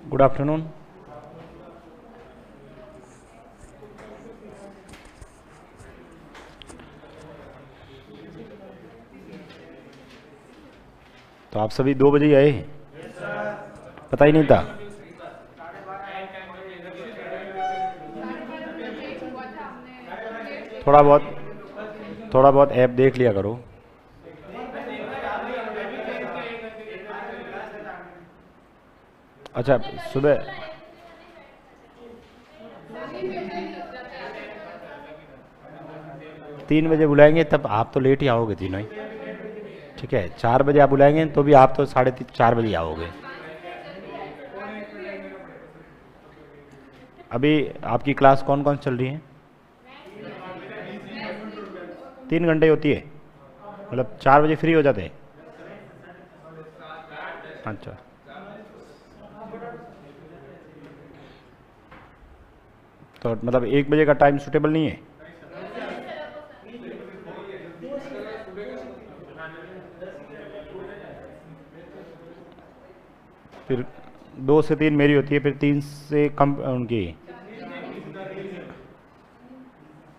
Good afternoon. तो आप सभी 2 बजे ही आए? पता ही नहीं था। थोड़ा बहुत ऐप देख लिया करो। अच्छा, सुबह 3 बजे बुलाएंगे तब आप तो लेट ही आओगे तीनों ही। ठीक है, 4 बजे आप बुलाएंगे तो भी आप तो 3:30-4 बजे आओगे। अभी आपकी क्लास कौन कौन चल रही है? 3 घंटे होती है, मतलब 4 बजे फ्री हो जाते हैं। अच्छा, तो मतलब 1 बजे का टाइम सूटेबल नहीं है? फिर 2 से 3 मेरी होती है, फिर 3 से कम उनकी।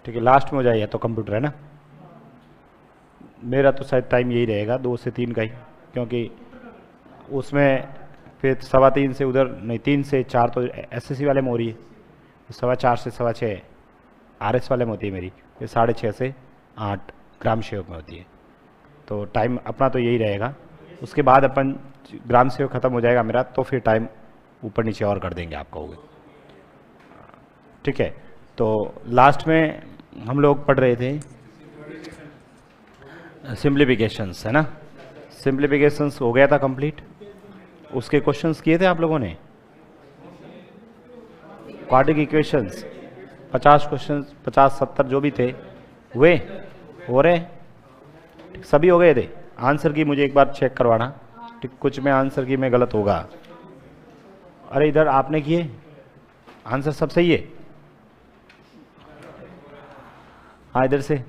ठीक है, लास्ट में हो जाएगा तो कंप्यूटर है ना। मेरा तो शायद टाइम यही रहेगा 2 से 3 का ही, क्योंकि उसमें फिर 3:15 से उधर नहीं, 3 से 4 तो एसएससी वाले में हो रही है, 4:15 से 6:15 आरएस वाले में होती है मेरी, फिर 6:30 से 8 ग्राम सेवक में होती है। तो टाइम अपना तो यही रहेगा। उसके बाद अपन ग्राम सेवक ख़त्म हो जाएगा मेरा, तो फिर टाइम ऊपर नीचे और कर देंगे आप कहोगे। ठीक है, तो लास्ट में हम लोग पढ़ रहे थे सिंप्लीफिकेशंस, है ना। सिंप्लीफिकेशंस हो गया था कंप्लीट। उसके क्वेश्चंस किए थे आप लोगों ने, क्वाड्रेटिक इक्वेशंस 50 क्वेश्चंस, 50-70 जो भी थे हुए, हो रहे सभी हो गए थे। आंसर की मुझे एक बार चेक करवाना, ठीक, कुछ में आंसर की में गलत होगा। अरे इधर आपने किए, आंसर सब सही है। हाँ, इधर से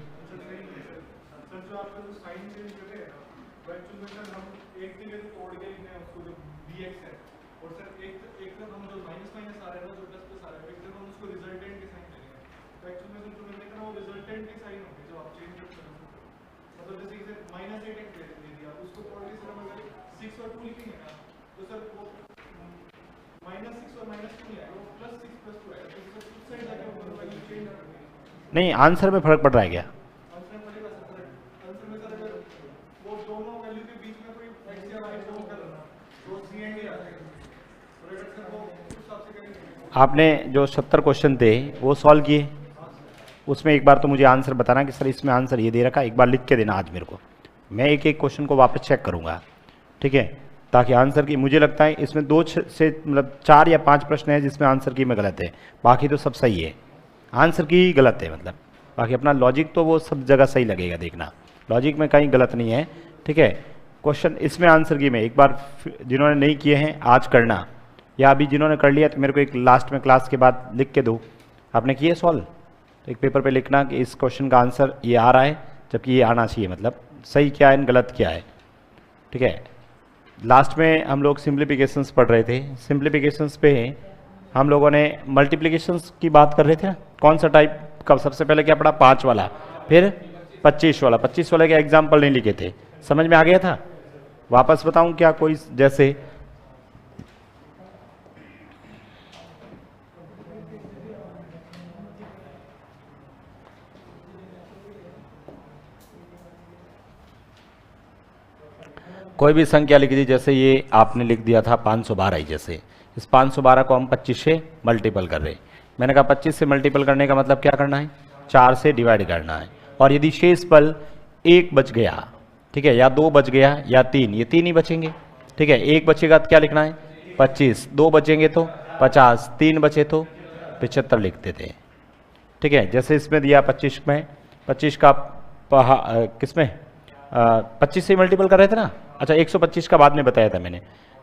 नहीं, आंसर में फर्क पड़ रहा है क्या? आपने जो 70 क्वेश्चन थे वो सॉल्व किए, उसमें एक बार तो मुझे आंसर बताना कि सर इसमें आंसर ये दे रखा, एक बार लिख के देना आज मेरे को। मैं एक एक क्वेश्चन को वापस चेक करूंगा, ठीक है, ताकि आंसर की, मुझे लगता है इसमें 2 से मतलब 4 या 5 प्रश्न है जिसमें आंसर की में गलत है, बाकी तो सब सही है। आंसर की ही गलत है, मतलब बाकी अपना लॉजिक तो वो सब जगह सही लगेगा, देखना लॉजिक में कहीं गलत नहीं है। ठीक है, क्वेश्चन इसमें आंसर की में एक बार जिन्होंने नहीं किए हैं आज करना, या अभी जिन्होंने कर लिया तो मेरे को एक लास्ट में क्लास के बाद लिख के दो, आपने किए सॉल्व, तो एक पेपर पे लिखना कि इस क्वेश्चन का आंसर ये आ रहा है, जबकि ये आना चाहिए, मतलब सही क्या है गलत क्या है। ठीक है, लास्ट में हम लोग सिंप्लीफिकेशंस पढ़ रहे थे। सिंप्लीफिकेशंस पे हम लोगों ने मल्टीप्लिकेशंस की बात कर रहे थे। कौन सा टाइप का? सबसे पहले क्या पढ़ा? 5 वाला, फिर 25 वाला। 25 वाले के एग्जाम्पल नहीं लिखे थे, समझ में आ गया था? वापस बताऊं क्या? कोई जैसे कोई भी संख्या लिख दी, जैसे ये आपने लिख दिया था 512 ही, जैसे इस 512 को हम 25 से मल्टीपल कर रहे हैं। मैंने कहा 25 से मल्टीपल करने का मतलब क्या करना है? 4 से डिवाइड करना है। और यदि शेष पल 1 बच गया, ठीक है, या 2 बच गया या 3, ये 3 ही बचेंगे। ठीक है, 1 बचेगा तो क्या लिखना है? 25, 2 बचेंगे तो 50, 3 बचे तो 75 लिखते थे। ठीक है, जैसे इसमें दिया 25 में, 25 का किसमें 25 से मल्टीपल कर रहे थे ना। अच्छा, 125 का बाद में बताया था मैंने।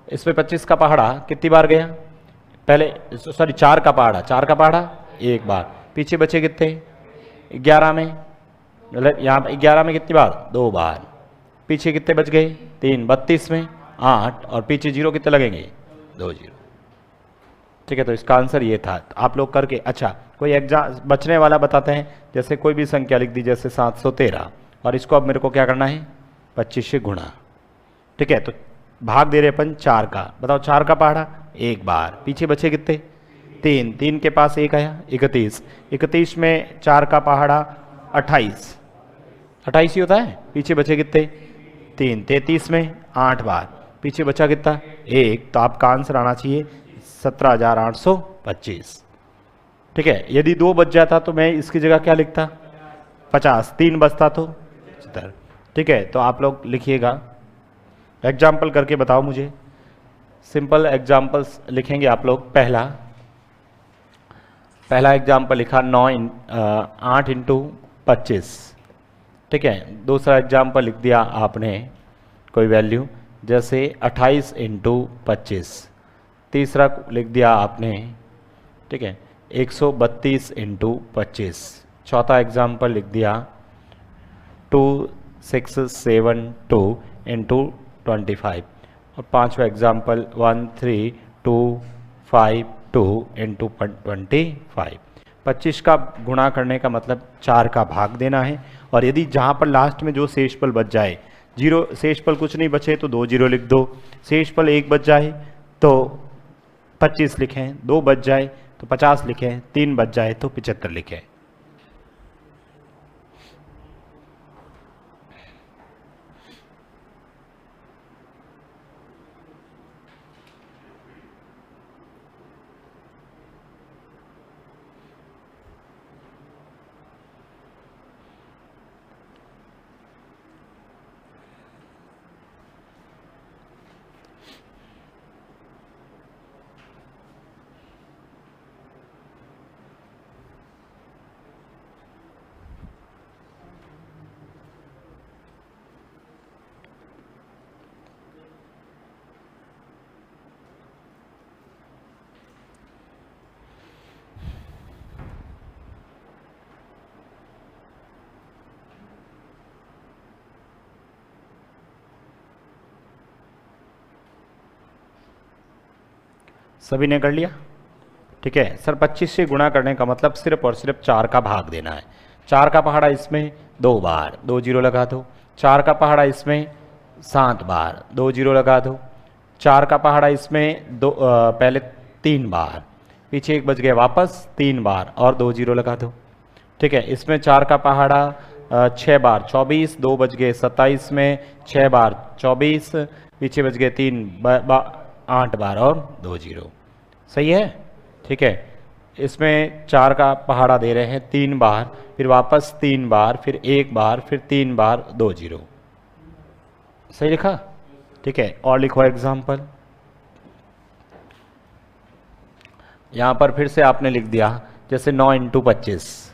इसमें 25 का पहाड़ा कितनी बार गया? पहले सॉरी 4 का पहाड़ा, 4 का पहाड़ा 1 बार, पीछे बचे कितने? 11 में, मतलब यहाँ 11 में कितनी बार? 2 बार, पीछे कितने बच गए? 3, 32 में 8, और पीछे 0 कितने लगेंगे? 2 0। ठीक है, तो इसका आंसर ये था। तो आप लोग करके, अच्छा कोई एग्जाम बचने वाला बताते हैं, जैसे कोई भी संख्या लिख दी, जैसे 713, और इसको अब मेरे को क्या करना है, 25 से गुणा। ठीक है, तो भाग दे रहे अपन 4 का, बताओ 4 का पहाड़ा एक बार, पीछे बचे कितने, 3, 3 के पास एक आया 31, 31 में 4 का पहाड़ा 28, 28 ही होता है, पीछे बचे कितने 3, 33 में 8 बार, पीछे बचा कितना एक, तो आपका आंसर आना चाहिए 17,825। ठीक है, यदि 2 बच जाता तो मैं इसकी जगह क्या लिखता 50, 3 बचता तो 75। ठीक है, तो आप लोग लिखिएगा, एग्जाम्पल करके बताओ मुझे, सिंपल एग्जाम्पल्स लिखेंगे आप लोग। पहला एग्जाम्पल लिखा 8 इंटू 25। ठीक है, दूसरा एग्जाम्पल लिख दिया आपने कोई वैल्यू, जैसे 28 इंटू 25। तीसरा लिख दिया आपने, ठीक है, 132 इंटू 25। चौथा एग्जाम्पल लिख दिया 2672 इंटू 25। और पांचवा एग्जाम्पल 13,252 इंटू 25। 25 का गुणा करने का मतलब 4 का भाग देना है, और यदि जहाँ पर लास्ट में जो शेषफल बच जाए, जीरो शेषफल कुछ नहीं बचे तो 2 जीरो लिख दो, शेषफल 1 बच जाए तो 25 लिखें, 2 बच जाए तो 50 लिखें, 3 बच जाए तो 75 लिखें। सभी ने कर लिया? ठीक है सर, 25 से गुणा करने का मतलब सिर्फ और सिर्फ 4 का भाग देना है। 4 का पहाड़ा इसमें 2 बार, 2 जीरो लगा दो। 4 का पहाड़ा इसमें 7 बार, 2 जीरो लगा दो। 4 का पहाड़ा इसमें पहले 3 बार, पीछे एक बच गया वापस 3 बार और 2 जीरो लगा दो। ठीक है, इसमें 4 का पहाड़ा 6 बार 24, 2 बच गए 27 में, 6 बार 24, पीछे बच गए 8 बार और 2 जीरो। सही है? ठीक है, इसमें 4 का पहाड़ा दे रहे हैं 3 बार, फिर वापस 3 बार, फिर 1 बार, फिर 3 बार 2 जीरो। सही लिखा? ठीक है, और लिखो एग्जाम्पल। यहाँ पर फिर से आपने लिख दिया जैसे 9 इंटू 25।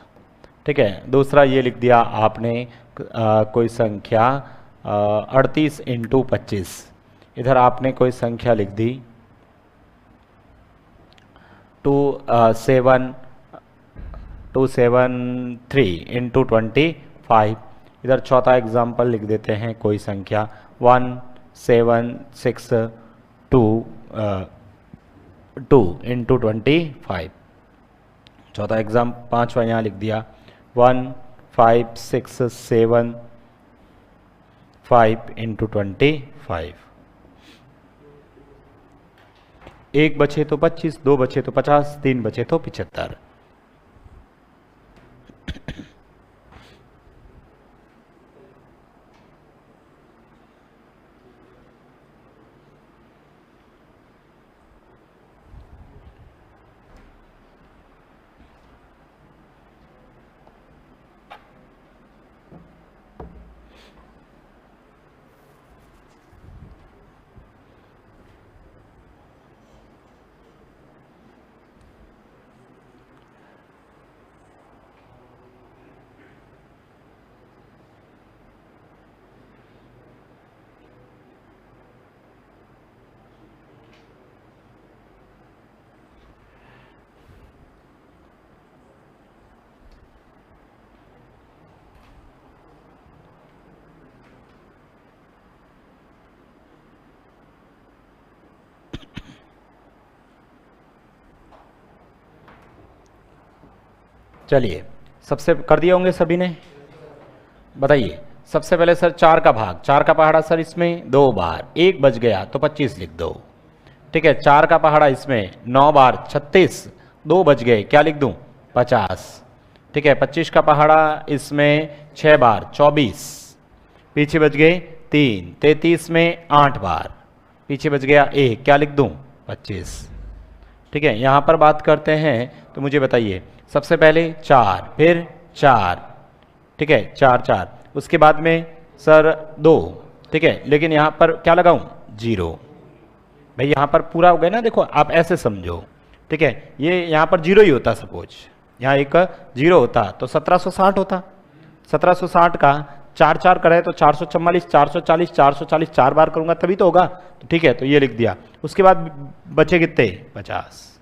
ठीक है, दूसरा ये लिख दिया आपने कोई संख्या 38 इंटू 25। इधर आपने कोई संख्या लिख दी 273 इंटू 25। इधर चौथा एग्जाम्पल लिख देते हैं कोई संख्या 1762 इंटू 25। चौथा एग्जाम, पांचवा यहाँ लिख दिया 1567 इंटू 25। एक बचे तो 25, 2 बचे तो 50, 3 बचे तो 75। चलिए सबसे कर दिए होंगे सभी ने, बताइए। सबसे पहले सर 4 का भाग, 4 का पहाड़ा सर इसमें 2 बार, 1 बच गया तो 25 लिख दो। ठीक है, 4 का पहाड़ा इसमें 9 बार 36, 2 बच गए, क्या लिख दूं 50। ठीक है, 25 का पहाड़ा इसमें 6 बार 24, पीछे बच गए 3, 33 में 8 बार, पीछे बच गया 1, क्या लिख दूं 25। ठीक है, यहाँ पर बात करते हैं तो मुझे बताइए, सबसे पहले 4, फिर 4, ठीक है 4 4, उसके बाद में सर 2, ठीक है, लेकिन यहाँ पर क्या लगाऊं 0। भाई यहाँ पर पूरा हो गया ना, देखो आप ऐसे समझो। ठीक है, ये यहाँ पर 0 ही होता, सपोज यहाँ एक 0 होता तो 1760 होता। 1760 का 4 4 करे तो 444, 440, 440 4 बार करूंगा तभी तो होगा। तो ठीक है, तो ये लिख दिया। उसके बाद बचे कितने 50।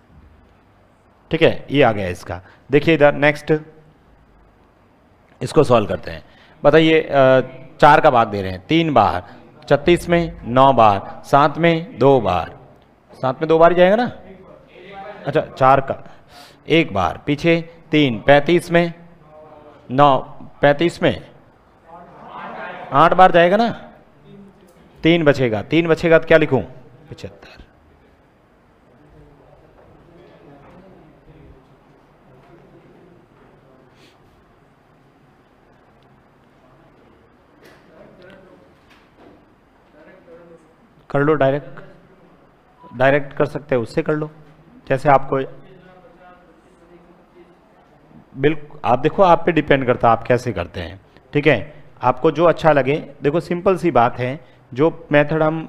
ठीक है, ये आ गया इसका। देखिए इधर नेक्स्ट, इसको सॉल्व करते हैं। बताइए 4 का भाग दे रहे हैं 3 बार, 36 में 9 बार, 7 में 2 बार, 7 में 2 बार ही जाएगा ना। अच्छा 4 का 1 बार, पीछे 3, 35 में 9, 35 में 8 बार जाएगा ना। 3 बचेगा, 3 बचेगा तो क्या लिखूं 75। कर लो, डायरेक्ट कर सकते हो, उससे कर लो जैसे आपको। बिल्कुल, आप देखो आप पे डिपेंड करता है आप कैसे करते हैं। ठीक है, आपको जो अच्छा लगे। देखो सिंपल सी बात है, जो मेथड हम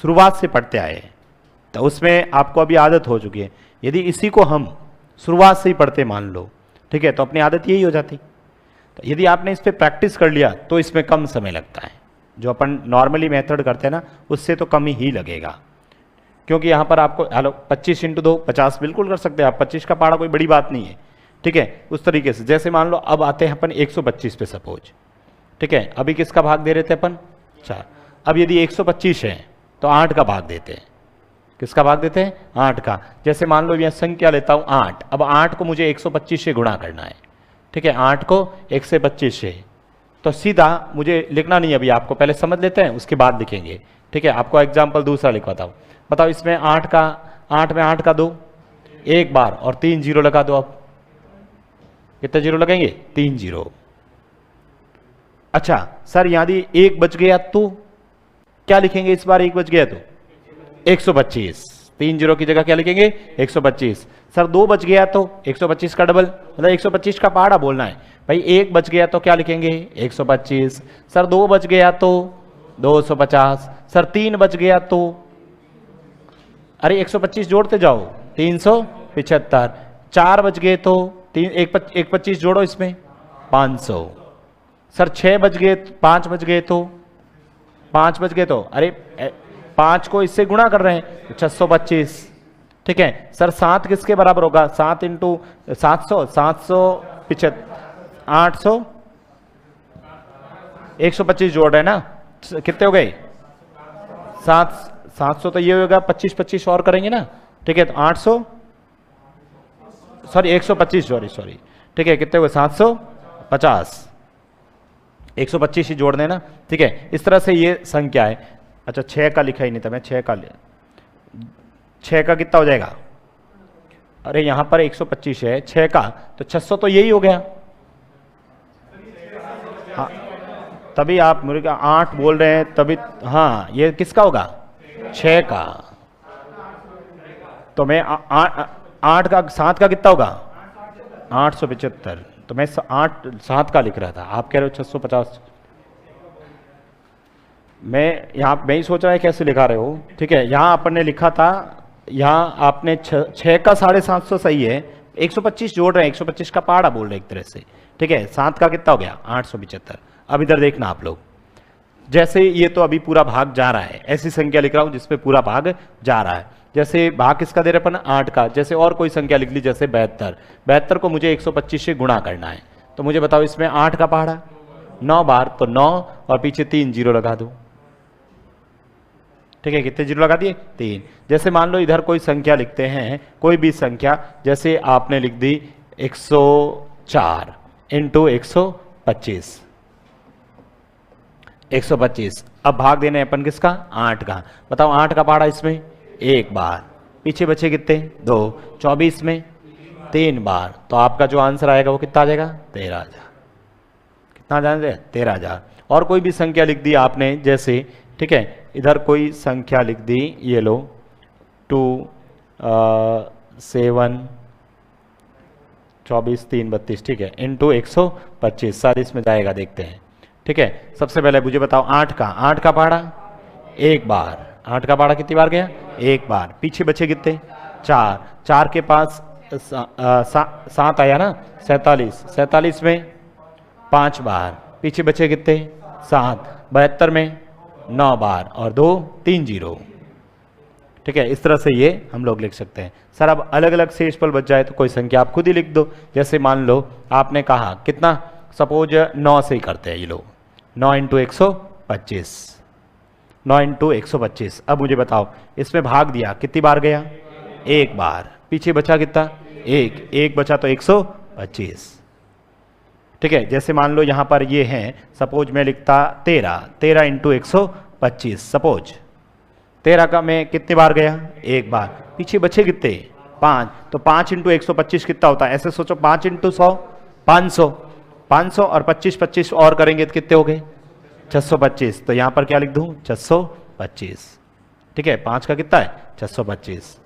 शुरुआत से पढ़ते आए हैं तो उसमें आपको अभी आदत हो चुकी है। यदि इसी को हम शुरुआत से ही पढ़ते मान लो, ठीक है, तो अपनी आदत यही हो जाती। तो यदि आपने इस पर प्रैक्टिस कर लिया तो इसमें कम समय लगता है। जो अपन नॉर्मली मेथड करते हैं ना, उससे तो कम ही लगेगा, क्योंकि यहाँ पर आपको हेलो 25 × 2 50 बिल्कुल कर सकते हैं आप। 25 का पहाड़ा कोई बड़ी बात नहीं है। ठीक है, उस तरीके से जैसे मान लो अब आते हैं अपन 125 पे सपोज। ठीक है, अभी किसका भाग दे रहे थे अपन 4। अब यदि 125 है तो 8 का भाग देते हैं। किसका भाग देते हैं 8 का। जैसे मान लो यहाँ संख्या लेता हूँ 8, अब 8 को मुझे 125 से गुणा करना है। ठीक है, 8 को 125 से, तो सीधा मुझे लिखना नहीं, अभी आपको पहले समझ लेते हैं उसके बाद लिखेंगे। ठीक है, आपको एग्जाम्पल दूसरा लिखवाता हूँ। बताओ इसमें 8 में 8 का 2, 1 बार और 3 0 लगा दो। अब कितने 0 लगेंगे 3 0। अच्छा सर यदि 1 बच गया तो क्या लिखेंगे इस बार? 1 बच गया तो 125, 3 0 की जगह क्या लिखेंगे 125। सर 2 बच गया तो 125 का डबल, मतलब 125 का पहाड़ा बोलना है भाई। 1 बच गया तो क्या लिखेंगे 125। सर 2 बच गया तो 250। सर 3 बच गया तो, अरे 125 जोड़ते जाओ 375। 4 बच गए तो 125 जोड़ो इसमें 500। सर 6 बच गए, 5 बच गए तो 5 बच गए तो, अरे 5 को इससे गुणा कर रहे हैं 625। ठीक है सर 7 किसके बराबर होगा? 7 × 700, 775, 800, 125 जोड़ रहे हैं ना, कितने हो गए 700। तो ये होगा 25 25 और करेंगे ना। ठीक है तो 800, सॉरी 125, सॉरी ठीक है कितने हुए 750, 125 ही जोड़ देना। ठीक है, इस तरह से ये संख्या है। अच्छा 6 का लिखा ही नहीं था मैं, 6 का कितना हो जाएगा? अरे यहां पर 125 है, 6 का तो 600, तो यही हो गया। हाँ तभी आप मेरे का 8 बोल रहे हैं तभी। हाँ ये किसका होगा 6 का। तो मैं 8 का 7 का कितना होगा 875। तो मैं 7 का लिख रहा था, आप कह रहे हो 650। मैं ही सोच रहा है कैसे लिखा रहे हो। ठीक है, यहाँ अपन ने लिखा था, यहाँ आपने 6 का 750 सही है, 125 जोड़ रहे हैं, 125 का पहाड़ा बोल रहे हैं एक तरह से। ठीक है, 7 का कितना हो गया 875। अब इधर देखना आप लोग, जैसे ये तो अभी पूरा भाग जा रहा है, ऐसी संख्या लिख रहा हूं जिसपे पूरा भाग जा रहा है। जैसे भाग किसका दे रहे अपन 8 का। जैसे और कोई संख्या लिख ली, जैसे 72 को मुझे 125 से गुणा करना है। तो मुझे बताओ इसमें 8 का पहाड़ा 9 बार, तो 9 और पीछे 3 0 लगा दो। ठीक है, कितने 0 लगा दिए 3। जैसे मान लो इधर कोई संख्या लिखते हैं, कोई भी संख्या, जैसे आपने लिख दी 104 इंटू 125, 125। अब भाग देने हैं अपन किसका, 8 का। बताओ 8 का पहाड़ा इसमें एक बार, पीछे बचे कितने, 2, 24 में 3 बार, तो आपका जो आंसर आएगा वो कितना आ जाएगा, 13,000। कितना जान रहे, 13,000। और कोई भी संख्या लिख दी आपने, जैसे ठीक है इधर कोई संख्या लिख दी, ये लो 2 7 24 3 32, ठीक है, इंटू 125, शायद इसमें जाएगा, देखते हैं। ठीक है, सबसे पहले मुझे बताओ 8 का पहाड़ा एक बार, 8 का पहाड़ा कितनी बार गया, एक बार, पीछे बचे कितने, 4, 4 के पास 7 आया ना, 47, 47 में 5 बार, पीछे बचे कितने, 7, 72 में 9 बार, और 2 3 0। ठीक है, इस तरह से ये हम लोग लिख सकते हैं। सर अब अलग अलग शेषफल बच जाए तो कोई संख्या आप खुद ही लिख दो। जैसे मान लो आपने कहा कितना, सपोज 9 से ही करते हैं, ये लो 9 इंटू 125, 9 इंटू 125। अब मुझे बताओ इसमें भाग दिया कितनी बार गया, एक बार, पीछे बचा कितना, एक बचा तो 125। ठीक है, जैसे मान लो यहाँ पर ये है, सपोज मैं लिखता 13 इंटू 125, सपोज 13 का मैं कितनी बार गया, एक बार, पीछे बचे कितने, 5, तो 5 इंटू 125 कितना होता है, ऐसे सोचो 5 इंटू 100 500 और 25 और करेंगे तो कितने हो गए, 625। तो यहाँ पर क्या लिख दूँ, 625। ठीक है, 5 का कितना है, 625।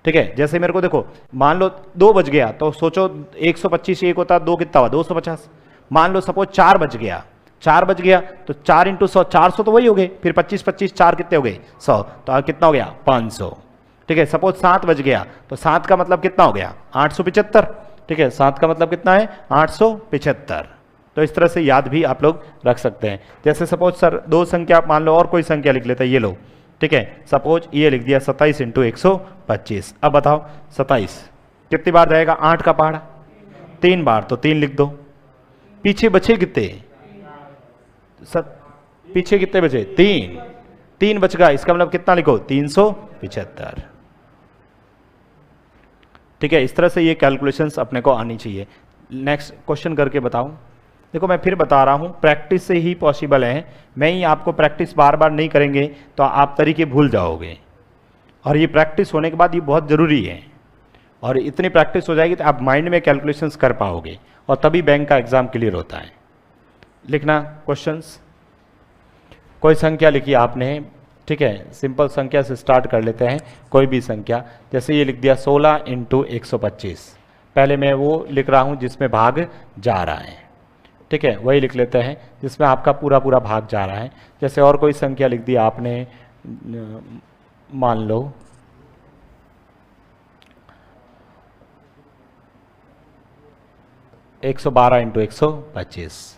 ठीक है, जैसे मेरे को देखो मान लो 2 बज गया, तो सोचो 125 एक होता, 2 कितना हुआ, 250। मान लो सपोज 4 बज गया, 4 बज गया तो 4 इंटू 100, 400 तो वही हो गए, फिर 25 4 कितने हो गए, 100, तो कितना हो गया, 500। ठीक है, सपोज 7 बज गया, तो 7 का मतलब कितना हो गया, 875। ठीक है, 7 का मतलब कितना है, 875। तो इस तरह से याद भी आप लोग रख सकते हैं। जैसे सपोज सर 2 संख्या मान लो, और कोई संख्या लिख लेते हैं, ये लो, ठीक है, सपोज ये लिख दिया 27 इंटू 125। अब बताओ 27 कितनी बार जाएगा, 8 का पहाड़ा 3 बार, तो 3 लिख दो, पीछे बचे कितने, पीछे कितने बचे, 3 बच गया, इसका मतलब कितना लिखो, 375। ठीक है, इस तरह से ये कैलकुलेशंस अपने को आनी चाहिए। नेक्स्ट क्वेश्चन करके बताओ। देखो मैं फिर बता रहा हूं, प्रैक्टिस से ही पॉसिबल है। मैं ही आपको प्रैक्टिस बार बार नहीं करेंगे तो आप तरीके भूल जाओगे, और ये प्रैक्टिस होने के बाद ये बहुत ज़रूरी है, और इतनी प्रैक्टिस हो जाएगी तो आप माइंड में कैलकुलेशंस कर पाओगे, और तभी बैंक का एग्जाम क्लियर होता है। लिखना क्वेश्चंस, कोई संख्या लिखी आपने, ठीक है, सिंपल संख्या से स्टार्ट कर लेते हैं, कोई भी संख्या। जैसे ये लिख दिया 16 इंटू 125, पहले मैं वो लिख रहा हूँ जिसमें भाग जा रहा है, ठीक है, वही लिख लेते हैं जिसमें आपका पूरा पूरा भाग जा रहा है। जैसे और कोई संख्या लिख दी आपने, मान लो 112 इंटू 125,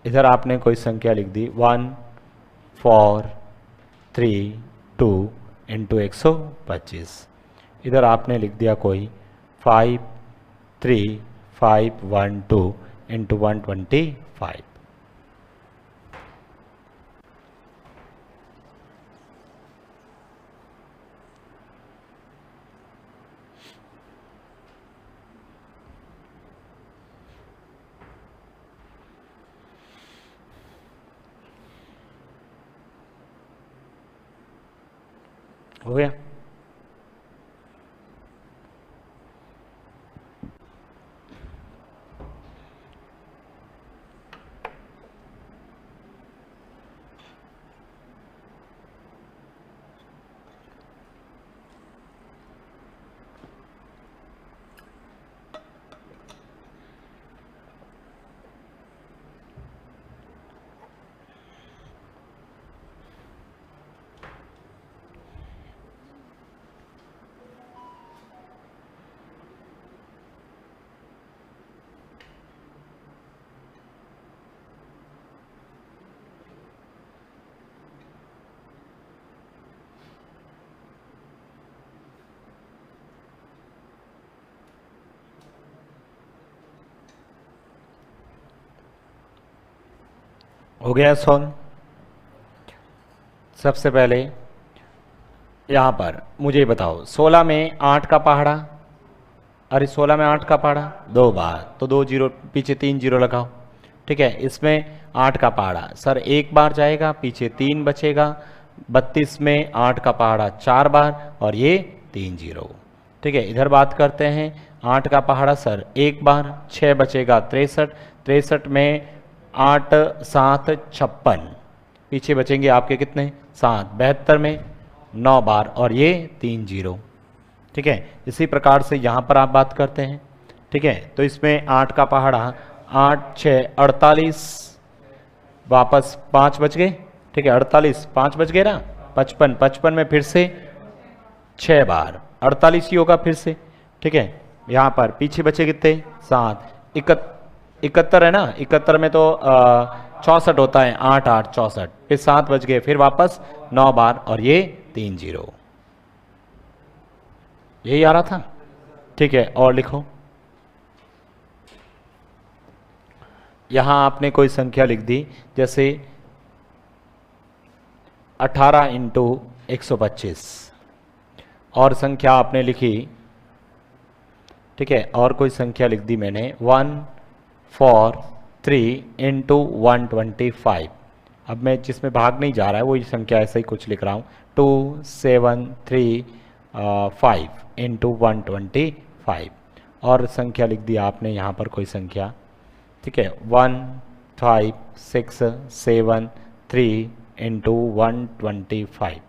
इधर आपने कोई संख्या लिख दी 1 4 3 2 इंटू 125, इधर आपने लिख दिया कोई 5 3 5 1 2 इंटू 125। हो गया? हो गया सॉल्व। सबसे पहले यहाँ पर मुझे बताओ 16 में 8 का पहाड़ा अरे 16 में 8 का पहाड़ा 2 बार, तो 2 जीरो, पीछे 3 जीरो लगाओ। ठीक है, इसमें 8 का पहाड़ा सर 1 बार जाएगा, पीछे 3 बचेगा। 32 में 8 का पहाड़ा 4 बार और ये 3 जीरो। ठीक है, इधर बात करते हैं 8 का पहाड़ा सर 1 बार, 6 बचेगा 63, 63 में 8 7 56, पीछे बचेंगे आपके कितने 7, 72 में 9 बार और ये 3 जीरो। ठीक है, इसी प्रकार से यहाँ पर आप बात करते हैं। ठीक है, तो इसमें 8 का पहाड़ा 8 6 48, वापस 5 बच गए। ठीक है, 48 5 बच गए ना, 55, 55 में फिर से 6 बार 48 ही होगा फिर से। ठीक है, यहाँ पर पीछे बचे कितने 7, 71 है ना, 71 में तो 64 होता है, 8 8 64, फिर 7 बच गए, फिर वापस 9 बार और ये 3 जीरो। यही आ रहा था। ठीक है, और लिखो, यहां आपने कोई संख्या लिख दी, जैसे 18 इंटू 125, और संख्या आपने लिखी। ठीक है, और कोई संख्या लिख दी मैंने 143 इंटू 125। अब मैं जिसमें भाग नहीं जा रहा है वही संख्या ऐसे ही कुछ लिख रहा हूँ, 2735 इंटू 125, और संख्या लिख दी आपने यहाँ पर कोई संख्या। ठीक है, 15673 इंटू 125।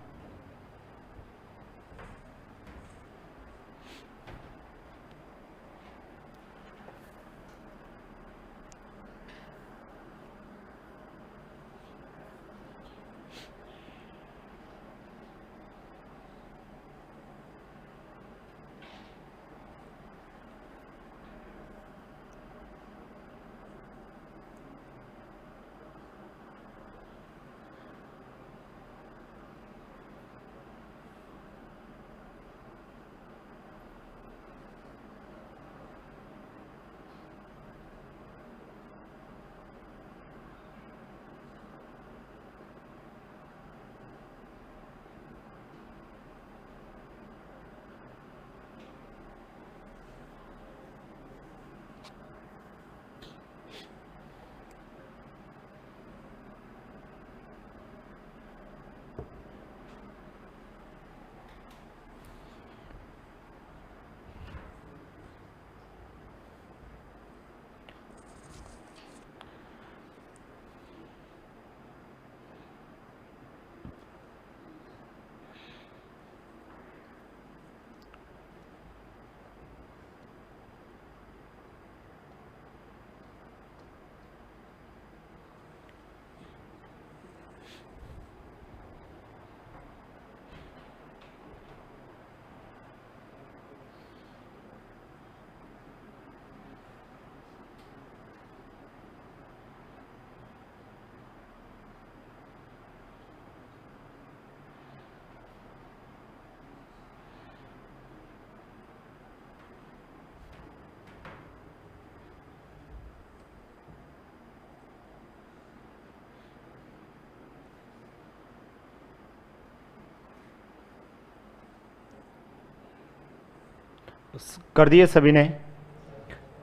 कर दिए सभी ने।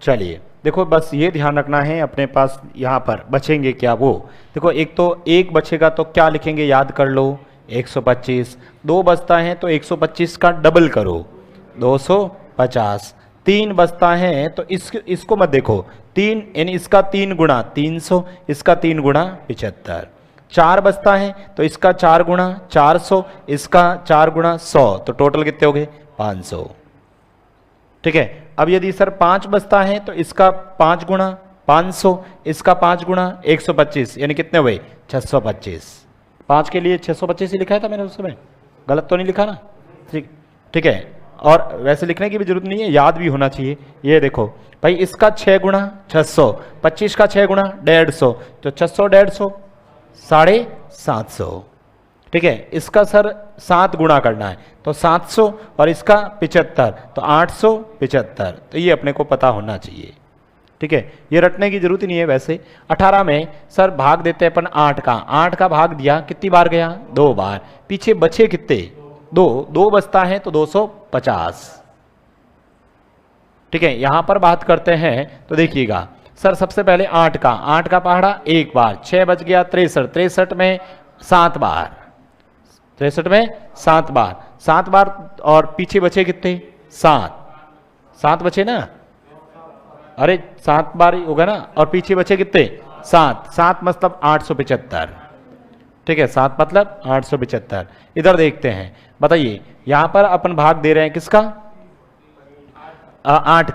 चलिए देखो, बस ये ध्यान रखना है अपने पास यहाँ पर बचेंगे क्या वो। देखो, एक तो एक बचेगा तो क्या लिखेंगे याद कर लो, 125। 2 बचता है तो 125 का डबल करो, 250। 3 बचता है तो इसको मत देखो, 3 यानी इसका 3 गुणा 300, इसका 3 गुणा 75। 4 बचता है तो इसका 4 गुणा 400, इसका 4 गुणा 100, तो टोटल कितने हो गए 500। ठीक है, अब यदि सर 5 बचता है तो इसका 5 गुणा 500, इसका 5 गुणा 125, यानी कितने हुए 625। 5 के लिए 625 ही लिखा था मैंने उस समय, गलत तो नहीं लिखा ना। ठीक है, और वैसे लिखने की भी जरूरत नहीं है, याद भी होना चाहिए। ये देखो भाई, इसका 6 गुणा 600, 25 का 6 गुणा 150, तो 600 150 750। ठीक है, इसका सर 7 गुणा करना है तो 700, और इसका 75 तो 875, तो ये अपने को पता होना चाहिए। ठीक है, ये रटने की जरूरत ही नहीं है। वैसे 18 में सर भाग देते हैं अपन 8 का भाग दिया, कितनी बार गया 2 बार, पीछे बचे कितने 2 बचता है तो 250। ठीक है, यहां पर बात करते हैं तो देखिएगा सर, सबसे पहले 8 का पहाड़ा एक बार, 6 बज गया 63, 63 में 7 बार, 63 में 7 बार, 7 बार, और पीछे बचे कितने? 7 बचे ना, अरे 7 बार ही होगा ना, और पीछे बचे कितने? 7 मतलब 875। ठीक है, 7 मतलब 875। इधर देखते हैं, बताइए यहां पर अपन भाग दे रहे हैं किसका? 8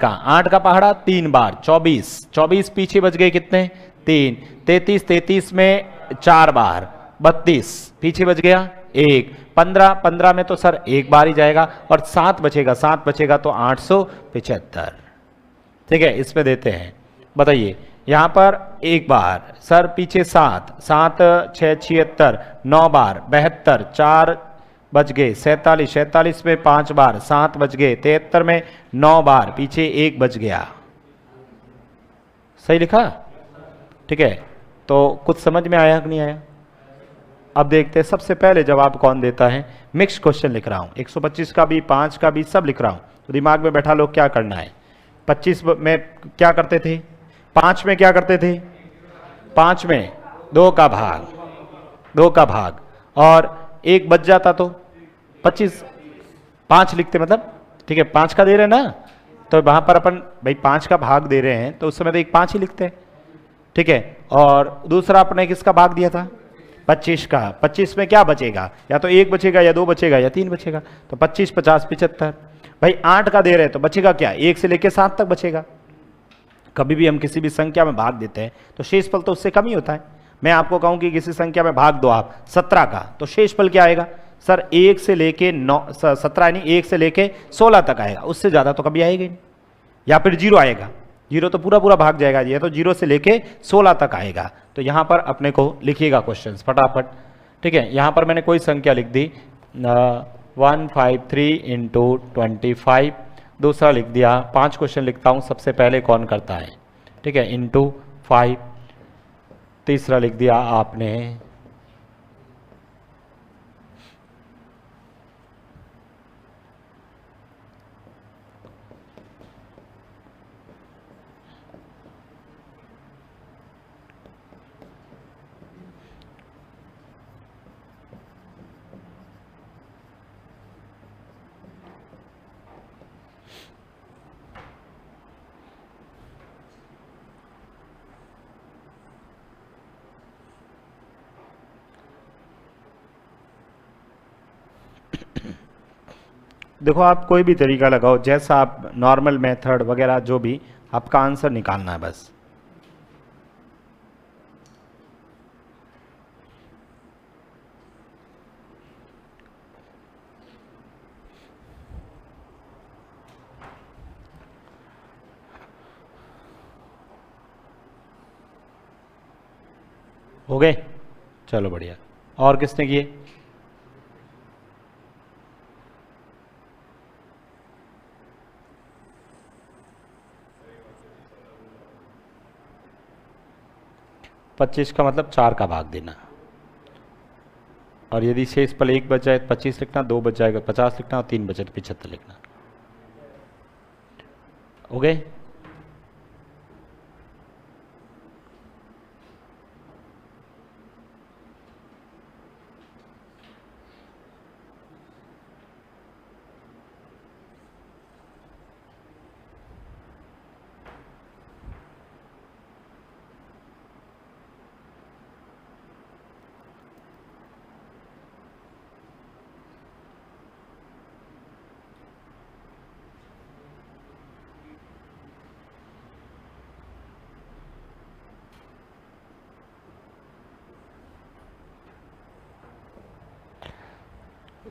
का पहाड़ा 3 बार, 24 पीछे बच गए कितने? 3, 33 में 4 बार, 32 पीछे बच गया 1, 15 में तो सर एक बार ही जाएगा, और 7 बचेगा तो 875। ठीक है, इसमें देते हैं, बताइए यहां पर एक बार, सर पीछे 7 6 76, 9 बार 72, 4 बच गए 47 में 5 बार, 7 बच गए 73 में 9 बार, पीछे 1 बच गया। सही लिखा? ठीक है, तो कुछ समझ में आया कि नहीं आया? अब देखते हैं, सबसे पहले जवाब कौन देता है। मिक्स क्वेश्चन लिख रहा हूं, 125 का भी 5 का भी सब लिख रहा हूं, तो दिमाग में बैठा लो क्या करना है। 25 में क्या करते थे? 5 में क्या करते थे? 5 में 2 का भाग, और 1 बच जाता तो 25, 5 लिखते मतलब। ठीक है, 5 का दे रहे हैं ना, तो वहां पर अपन भाई 5 का भाग दे रहे हैं तो उस समय तो एक 5 ही लिखते हैं। ठीक है, और दूसरा अपने किसका भाग दिया था? 25 का। 25 में क्या बचेगा? या तो 1 बचेगा, या 2 बचेगा, या 3 बचेगा, तो 25 50 75। भाई 8 का दे रहे हैं तो बचेगा क्या? 1 से लेके 7 तक बचेगा। कभी भी हम किसी भी संख्या में भाग देते हैं तो शेषफल तो उससे कम ही होता है। मैं आपको कहूं कि किसी संख्या में भाग दो आप 17 का, तो शेषफल क्या आएगा? सर 1 से लेके 9, 17 नहीं, 1 से लेके 16 तक आएगा, उससे ज्यादा तो कभी आएगा ही नहीं। या फिर 0 आएगा, 0 तो पूरा भाग जाएगा, ये तो 0 से लेके 16 तक आएगा। तो यहां पर अपने को लिखिएगा क्वेश्चन फटाफट। ठीक है, यहां पर मैंने कोई संख्या लिख दी 153 इंटू 25, दूसरा लिख दिया, 5 क्वेश्चन लिखता हूं, सबसे पहले कौन करता है? ठीक है, इंटू 5, तीसरा लिख दिया आपने देखो, आप कोई भी तरीका लगाओ, जैसा आप नॉर्मल मेथड वगैरह जो भी, आपका आंसर निकालना है बस। हो गए? चलो बढ़िया। और किसने किए? पच्चीस का मतलब 4 का भाग देना, और यदि शेषफल 1 बच जाए तो 25 लिखना, 2 बच जाएगा 50 लिखना, और 3 बचे तो 75 लिखना। हो गए?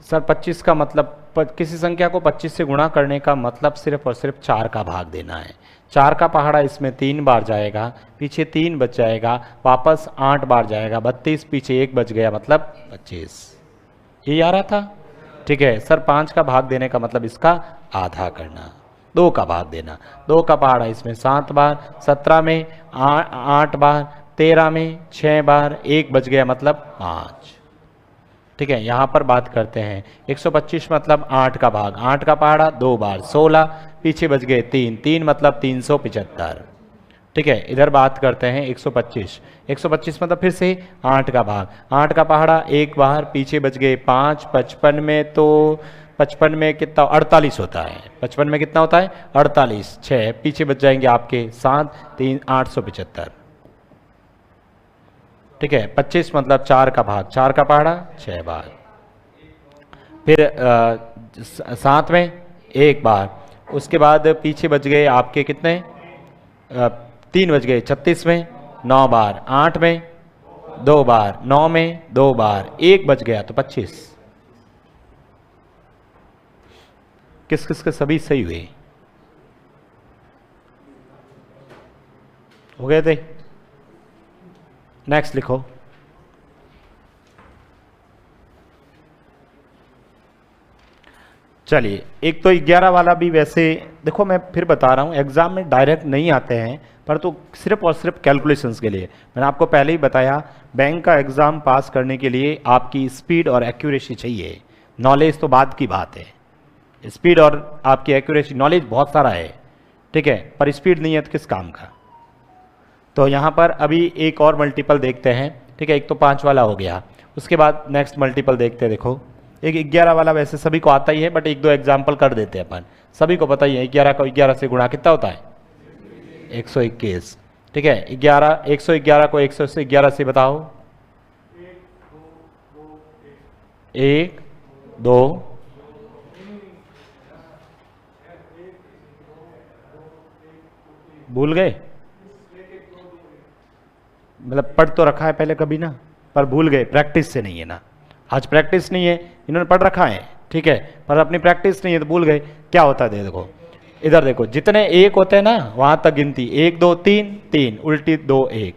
सर 25 का मतलब, किसी संख्या को 25 से गुणा करने का मतलब सिर्फ और सिर्फ 4 का भाग देना है। 4 का पहाड़ा इसमें 3 बार जाएगा, पीछे 3 बच जाएगा, वापस 8 बार जाएगा, 32 पीछे 1 बच गया, मतलब 25। ये आ रहा था? ठीक है सर, 5 का भाग देने का मतलब इसका आधा करना, 2 का भाग देना। 2 का पहाड़ा इसमें 7 बार, 17 में 8 बार, 13 में 6 बार, 1 बच गया, मतलब 5। ठीक है, यहां पर बात करते हैं 125 मतलब 8 का भाग, 8 का पहाड़ा 2 बार, 16 पीछे बच गए 3, 3 मतलब 375। ठीक है, इधर बात करते हैं 125, 125 मतलब फिर से 8 का भाग, 8 का पहाड़ा 1 बाहर, पीछे बच गए 5, 55 में तो 55 में कितना 48 होता है, 55 में कितना होता है 48, 6 पीछे बच जाएंगे आपके 7, 3 875। ठीक है, 25 मतलब 4 का भाग, 4 का पहाड़ा 6 बार, फिर 7 में 1 बार, उसके बाद पीछे बच गए आपके कितने 3 बच गए, 36 में 9 बार, 8 में 2 बार, 9 में 2 बार, 1 बच गया तो 25। किस किस के सभी सही हुए, हो गए थे। नेक्स्ट लिखो। चलिए, एक तो 11 वाला भी वैसे देखो, मैं फिर बता रहा हूँ एग्जाम में डायरेक्ट नहीं आते हैं, पर तो सिर्फ और सिर्फ कैलकुलेशंस के लिए। मैंने आपको पहले ही बताया, बैंक का एग्जाम पास करने के लिए आपकी स्पीड और एक्यूरेसी चाहिए, नॉलेज तो बाद की बात है। स्पीड और आपकी एक्यूरेसी, नॉलेज बहुत सारा है, ठीक है, पर स्पीड नहीं है तो किस काम का। तो यहाँ पर अभी एक और मल्टीपल देखते हैं, ठीक है, एक तो 5 वाला हो गया, उसके बाद नेक्स्ट मल्टीपल देखते हैं। देखो एक 11 वाला वैसे सभी को आता ही है, बट एक दो एग्जाम्पल कर देते हैं अपन, सभी को पता ही है 11 को 11 से गुणा कितना होता है 121। ठीक है, 111 को 111 से बताओ, 1 2 भूल गए, मतलब पढ़ तो रखा है पहले कभी ना, पर भूल गए, प्रैक्टिस से नहीं है ना, आज प्रैक्टिस नहीं है, इन्होंने पढ़ रखा है ठीक है, पर अपनी प्रैक्टिस नहीं है तो भूल गए। क्या होता है देखो, इधर देखो, जितने 1 होते हैं ना वहां तक गिनती 1 2 3 3 उल्टी 2 1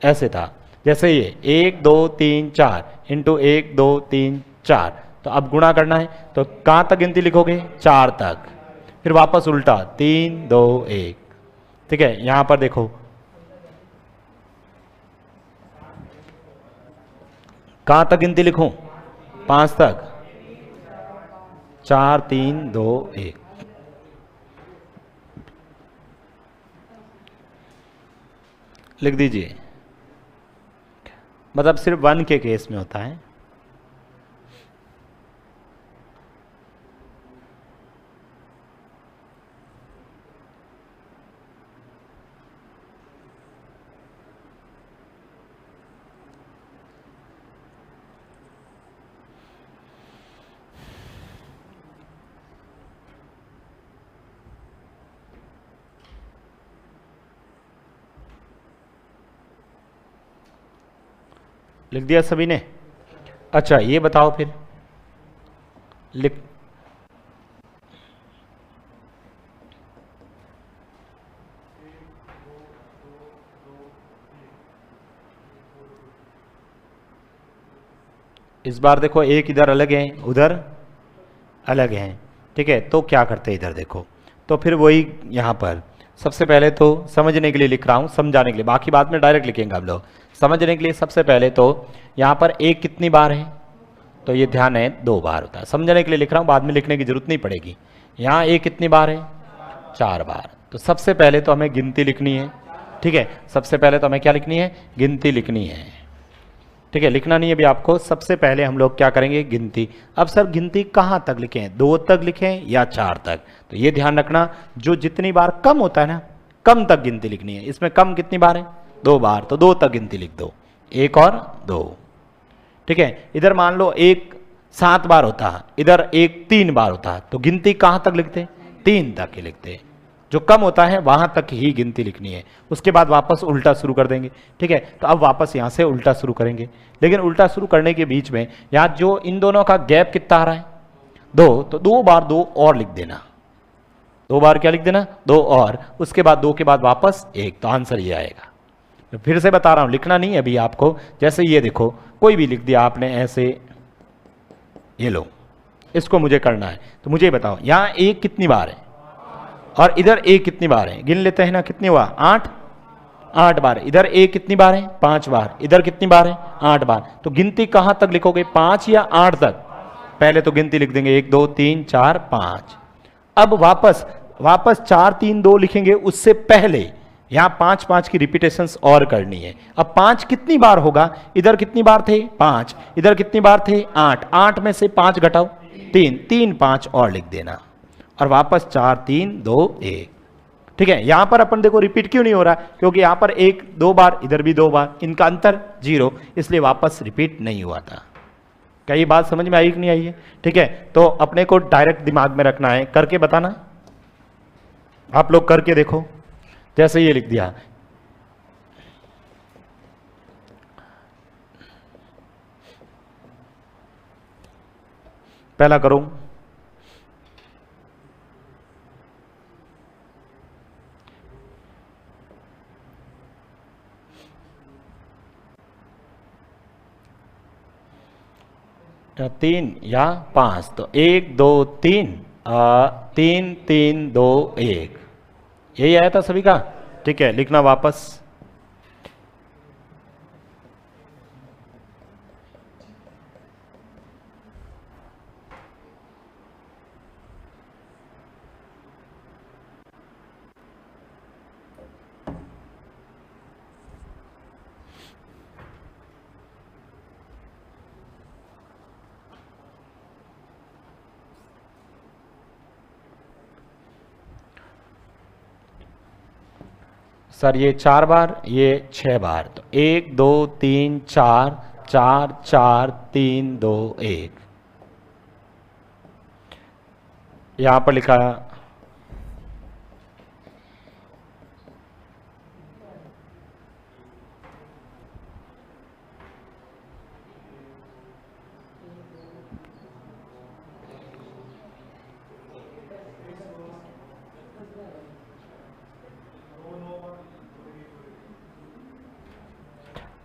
ऐसे था। जैसे ये 1 2 3 4 इंटू 1 2 3 4, तो अब गुणा करना है तो कहां तक गिनती लिखोगे 4 तक, फिर वापस उल्टा 3 2 1। ठीक है, यहां पर देखो कहां तक गिनती लिखूं 5 तक, 4 3 2 1। लिख दीजिए, मतलब सिर्फ 1 के केस में होता है। लिख दिया सभी ने। अच्छा ये बताओ फिर, लिख इस बार देखो, एक इधर अलग है उधर अलग है, ठीक है, तो क्या करते हैं इधर देखो, तो फिर वही यहाँ पर सबसे पहले तो समझने के लिए लिख रहा हूँ, समझाने के लिए, बाकी बाद में डायरेक्ट लिखेंगे हम लोग। समझने के लिए सबसे पहले तो यहाँ पर 1 कितनी बार है, तो ये ध्यान है 2 बार होता है, समझने के लिए लिख रहा हूँ, बाद में लिखने की जरूरत नहीं पड़ेगी। यहाँ 1 कितनी बार है 4 बार, तो सबसे पहले तो हमें गिनती लिखनी है। ठीक है, सबसे पहले तो हमें क्या लिखनी है, गिनती लिखनी है। ठीक है, लिखना नहीं है अभी आपको, सबसे पहले हम लोग क्या करेंगे गिनती। अब सर गिनती कहाँ तक लिखें, 2 तक लिखें या 4 तक, तो ये ध्यान रखना, जो जितनी बार कम होता है ना, कम तक गिनती लिखनी है। इसमें कम कितनी बार है 2 बार, तो 2 तक गिनती लिख दो, 1 और 2। ठीक है, इधर मान लो 1 7 बार होता है, इधर 1 3 बार होता है, तो गिनती कहाँ तक लिखते, 3 तक ही लिखते। जो कम होता है वहां तक ही गिनती लिखनी है, उसके बाद वापस उल्टा शुरू कर देंगे। ठीक है, तो अब वापस यहां से उल्टा शुरू करेंगे, लेकिन उल्टा शुरू करने के बीच में यहां जो इन दोनों का गैप कितना आ रहा है 2, तो 2 बार 2 और लिख देना, 2 बार क्या लिख देना 2 और, उसके बाद 2 के बाद वापस 1, तो आंसर ये आएगा। तो फिर से बता रहा हूं, लिखना नहीं है अभी आपको, जैसे ये देखो कोई भी लिख दिया आपने ऐसे, ये लो इसको मुझे करना है, तो मुझे बताओ यहां 1 कितनी बार है और इधर 1 कितनी बार है, गिन लेते हैं ना, कितनी हुआ 8 बार, इधर 1 कितनी बार है 5 बार, इधर कितनी बार है 8 बार, तो गिनती कहां तक लिखोगे 5 या 8 तक, पहले तो गिनती लिख देंगे 1 2 3 4 5। अब वापस वापस 4 3 2 लिखेंगे उससे पहले यहां 5 5 की रिपीटेशंस और करनी है। अब 5 कितनी बार होगा, इधर कितनी बार थे 5, इधर कितनी बार थे 8, 8 में से 5 घटाओ 3, 3 5 और लिख देना और वापस 4 3 2 1। ठीक है, यहां पर अपन देखो रिपीट क्यों नहीं हो रहा, क्योंकि यहां पर 1 2 बार, इधर भी 2 बार, इनका अंतर 0, इसलिए वापस रिपीट नहीं हुआ था। क्या ये बात समझ में आई कि नहीं आई है? ठीक है, तो अपने को डायरेक्ट दिमाग में रखना है, करके बताना। आप लोग करके देखो, जैसे ये लिख दिया, पहला करो, या 3 या 5, तो 1 2 3 3 3 2 1, यही आया था सभी का। ठीक है, लिखना वापस। सर ये 4 बार, ये 6 बार, तो 1 2 3 4 4 4 3 2 1, यहां पर लिखा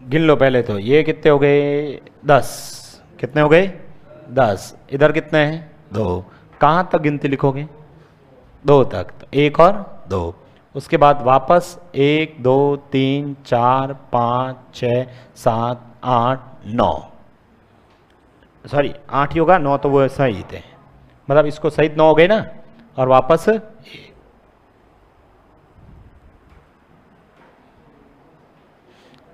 गिन लो पहले, तो ये कितने हो गए 10, कितने हो गए 10, इधर कितने हैं 2, कहां तक गिनती लिखोगे 2 तक, तो 1 और 2, उसके बाद वापस 1 2 3 4 5 6 7 8 9, सॉरी 8 ही होगा, 9 तो वो सही थे, मतलब इसको सहित 9 हो गए ना, और वापस 1।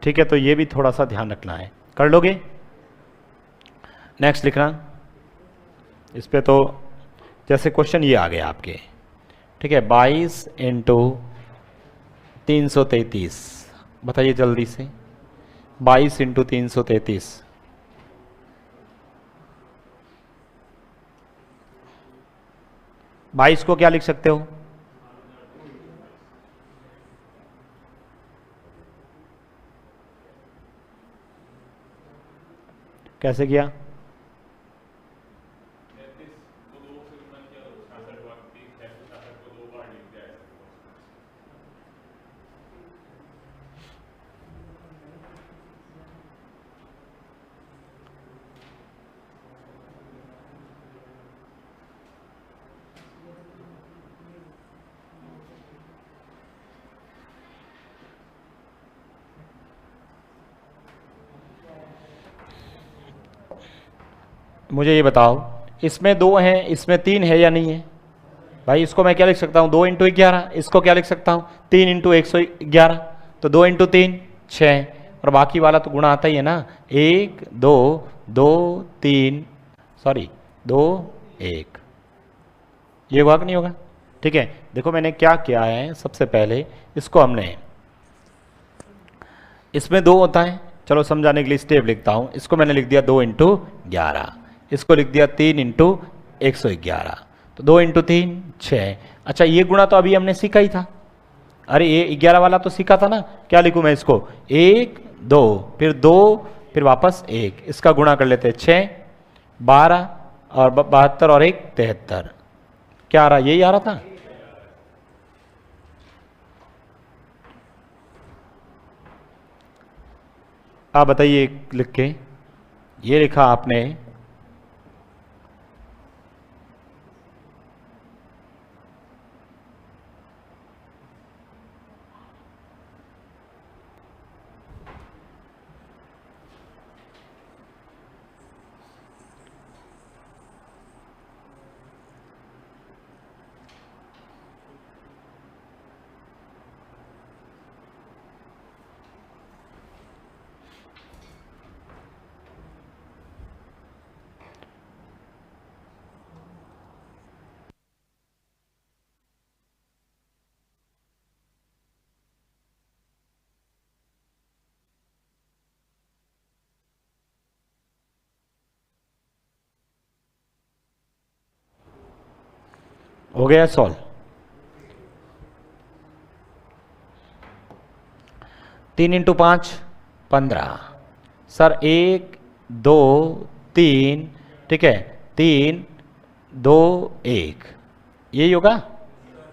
ठीक है, तो ये भी थोड़ा सा ध्यान रखना है, कर लोगे। नेक्स्ट लिखना इस पे, तो जैसे क्वेश्चन ये आ गया आपके, ठीक है, 22 इंटू 333, बताइए जल्दी से, 22 इंटू 333, बाईस को क्या लिख सकते हो, कैसे किया, मुझे ये बताओ, इसमें 2 हैं, इसमें 3 है या नहीं है भाई, इसको मैं क्या लिख सकता हूँ 2 इंटू 11, इसको क्या लिख सकता हूँ 3 इंटू 111, तो 2 इंटू 3 6, और बाकी वाला तो गुणा आता ही है ना, 1 2 2 3, सॉरी 2 1, ये होगा कि नहीं होगा। ठीक है, देखो मैंने क्या किया है, सबसे पहले इसको हमने, इसमें 2 होता है, चलो समझाने के लिए स्टेप लिखता हूं, इसको मैंने लिख दिया 2 इंटू 11, इसको लिख दिया 3 इंटू 111, तो 2 इंटू 3 6। अच्छा ये गुणा तो अभी हमने सीखा ही था, अरे ये 11 वाला तो सीखा था ना, क्या लिखूं मैं इसको 1 2 फिर 2 फिर वापस 1, इसका गुणा कर लेते हैं 6 12 और 72 और 1 73, क्या आ रहा, यही आ रहा था। आप बताइए लिख के, ये लिखा आपने, हो गया सॉल्व। तीन इंटू 5 15 सर, 1 2 3, ठीक है, 3 2 1, यही होगा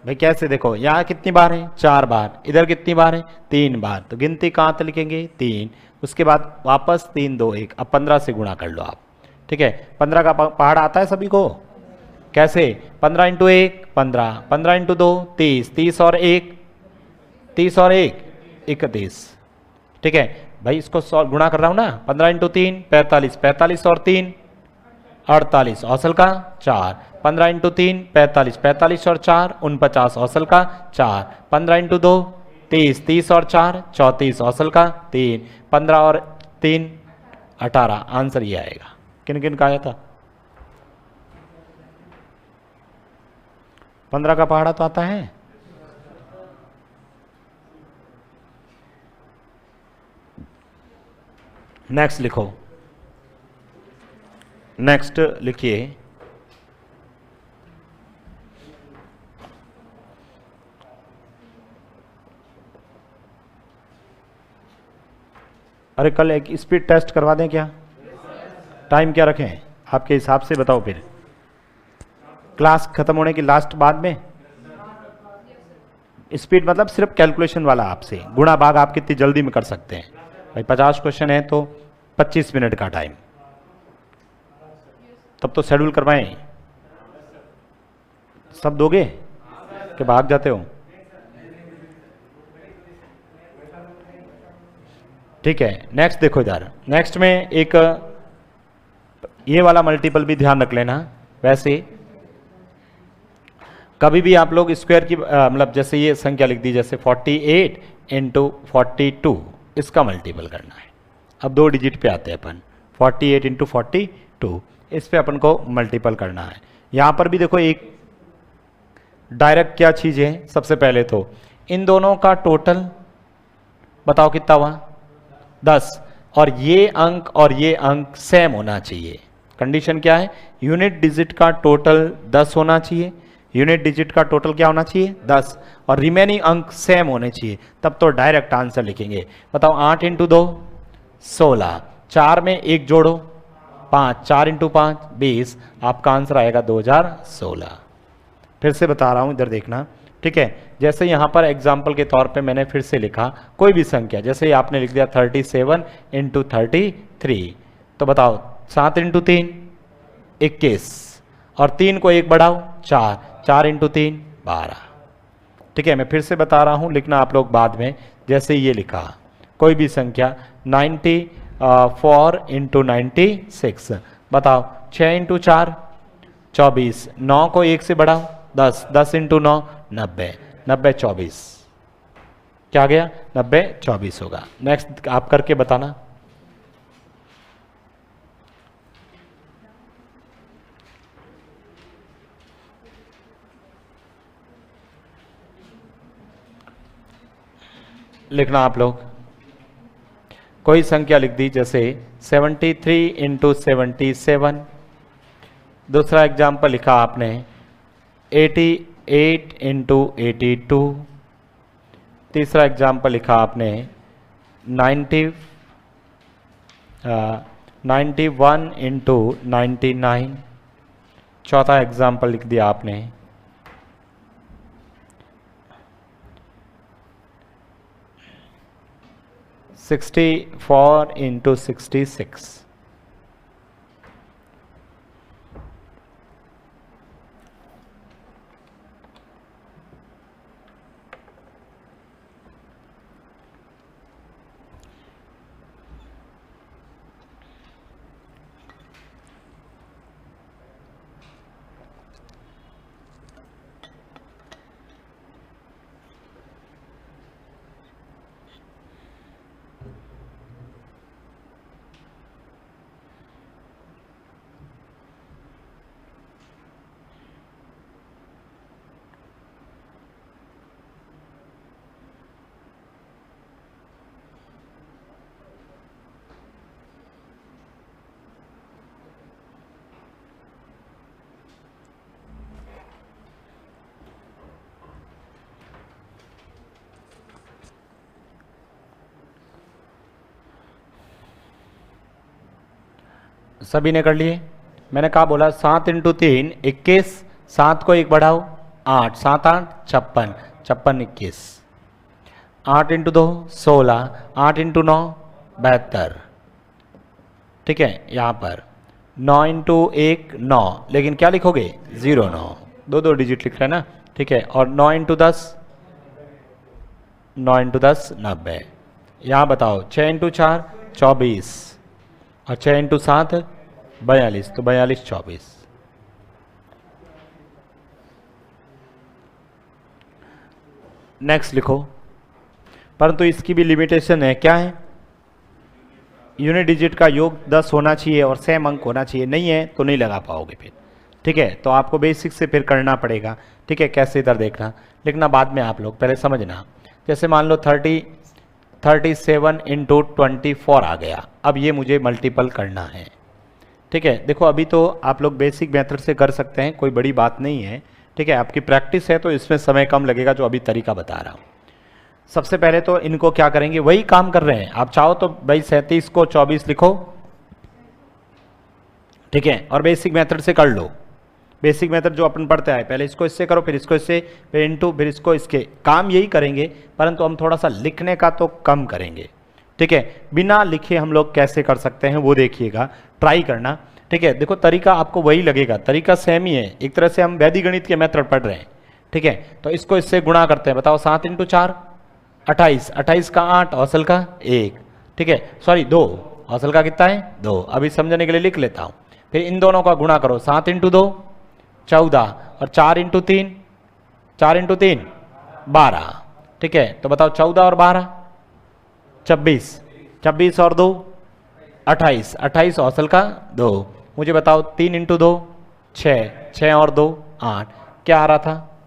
भाई। कैसे देखो, यहाँ कितनी बार है 4 बार, इधर कितनी बार है 3 बार, तो गिनती कहाँ तक लिखेंगे 3, उसके बाद वापस 3 2 1, अब 15 से गुणा कर लो आप, ठीक है। 15 का पहाड़ आता है सभी को, कैसे 15 इंटू 1 15, 15 इंटू 2 30, 30 और 1 30 और 1 31, ठीक है भाई। इसको गुणा कर रहा हूं ना, 15 इंटू 3 45, 45 और 3 48, औसल का 4, 15 इंटू 3 45, 45 और 4 49, औसल का 4, 15 इंटू 2 30, 30 और 4 34, औसल का 3, 15 और 3 18, आंसर ये आएगा। किन किन का आया था? 15 का पहाड़ा तो आता है। नेक्स्ट लिखो, नेक्स्ट लिखिए, अरे कल एक स्पीड टेस्ट करवा दें क्या? टाइम क्या रखें आपके हिसाब से बताओ, फिर क्लास खत्म होने की लास्ट बाद में। स्पीड मतलब सिर्फ कैलकुलेशन वाला, आपसे गुणा भाग आप कितनी जल्दी में कर सकते हैं भाई। 50 क्वेश्चन है तो 25 मिनट का टाइम, तब तो शेड्यूल करवाएं। सब दोगे कि भाग जाते हो? ठीक है, नेक्स्ट देखो इधर, नेक्स्ट में एक ये वाला मल्टीपल भी ध्यान रख लेना। वैसे कभी भी आप लोग स्क्वायर की मतलब जैसे ये संख्या लिख दी, जैसे 48 इंटू 42, इसका मल्टीपल करना है। अब 2 डिजिट पे आते हैं अपन, 48 इंटू 42, इस पे अपन को मल्टीपल करना है। यहां पर भी देखो एक डायरेक्ट क्या चीज है, सबसे पहले तो इन दोनों का टोटल बताओ कितना हुआ 10, और ये अंक सेम होना चाहिए। कंडीशन क्या है? यूनिट डिजिट का टोटल 10 होना चाहिए, यूनिट डिजिट का टोटल क्या होना चाहिए 10, और रिमेनिंग अंक सेम होने चाहिए, तब तो डायरेक्ट आंसर लिखेंगे। बताओ 8 इंटू 2 16, 4 में 1 जोड़ो 5, 4 इंटू 5 20, आपका आंसर आएगा 2016। फिर से बता रहा हूं, इधर देखना, ठीक है। जैसे यहां पर एग्जाम्पल के तौर पे मैंने फिर से लिखा कोई भी संख्या, जैसे आपने लिख दिया 37 इंटू 33, तो बताओ 7 इंटू 3 21, और 3 को 1 बढ़ाओ 4, 4 इंटू 3 12, ठीक है। मैं फिर से बता रहा हूं, लिखना आप लोग बाद में। जैसे ये लिखा कोई भी संख्या 94 इंटू 96, बताओ 6 इंटू 4 24, 9 को 1 से बढ़ाओ 10, 10 इंटू 9 90, 90 24, क्या गया 90 24 होगा। नेक्स्ट आप करके बताना। लिखना आप लोग, कोई संख्या लिख दी, जैसे 73 इंटू 77, दूसरा एग्जाम्पल लिखा आपने 88 इंटू 82, तीसरा एग्जाम्पल लिखा आपने 91 इंटू 99, चौथा एग्जाम्पल लिख दिया आपने 64 इंटू 66। सभी ने कर लिए? मैंने कहा बोला 7 इंटू 3 21, 7 को 1 बढ़ाओ 8, 7 8 56, 56 21, 8 इंटू 2 16, 8 इंटू 9 72, ठीक है। यहाँ पर 9 इंटू 1 9, लेकिन क्या लिखोगे 0 9, दो डिजिट लिख रहे हैं ना, ठीक है। और 9 इंटू 10 9 इंटू 10 90। यहाँ बताओ 6 इंटू 4 24 और 6 इंटू 7 42, तो 42 24। नेक्स्ट लिखो, परंतु इसकी भी लिमिटेशन है, क्या है? यूनिट डिजिट का योग 10 होना चाहिए और सेम अंक होना चाहिए, नहीं है तो नहीं लगा पाओगे फिर, ठीक है। तो आपको बेसिक से फिर करना पड़ेगा, ठीक है। कैसे इधर देखना, लिखना बाद में, आप लोग पहले समझना। जैसे मान लो 37 इंटू 24 आ गया, अब ये मुझे मल्टीपल करना है, ठीक है। देखो अभी तो आप लोग बेसिक मेथड से कर सकते हैं, कोई बड़ी बात नहीं है, ठीक है। आपकी प्रैक्टिस है तो इसमें समय कम लगेगा, जो अभी तरीका बता रहा हूँ। सबसे पहले तो इनको क्या करेंगे, वही काम कर रहे हैं। आप चाहो तो भाई 37 को 24 लिखो, ठीक है, और बेसिक मेथड से कर लो। बेसिक मेथड जो अपन पढ़ते आए, पहले इसको इससे करो, फिर इसको इससे, फिर इनटू, फिर इसको इसके, काम यही करेंगे, परंतु हम थोड़ा सा लिखने का तो कम करेंगे, ठीक है। बिना लिखे हम लोग कैसे कर सकते हैं वो देखिएगा, ट्राई करना, ठीक है। देखो तरीका आपको वही लगेगा, तरीका सेम ही है, एक तरह से हम वैदिक गणित के मेथड पढ़ रहे हैं, ठीक है। तो इसको इससे गुणा करते हैं, बताओ 7 इंटू 4 28, 28 का 8, औसल का 1, ठीक है, सॉरी 2, औसल का कितना है 2। अभी समझने के लिए लिख लेता हूँ, फिर इन दोनों का गुणा करो, 7 इंटू 2 14 और 4 इंटू 3 12, ठीक है। तो बताओ 14 और 12 26, 26 और 2 28, 28 औसल का 2। मुझे बताओ 3 इंटू 2 6, 6 और 2 8, क्या आ रहा था,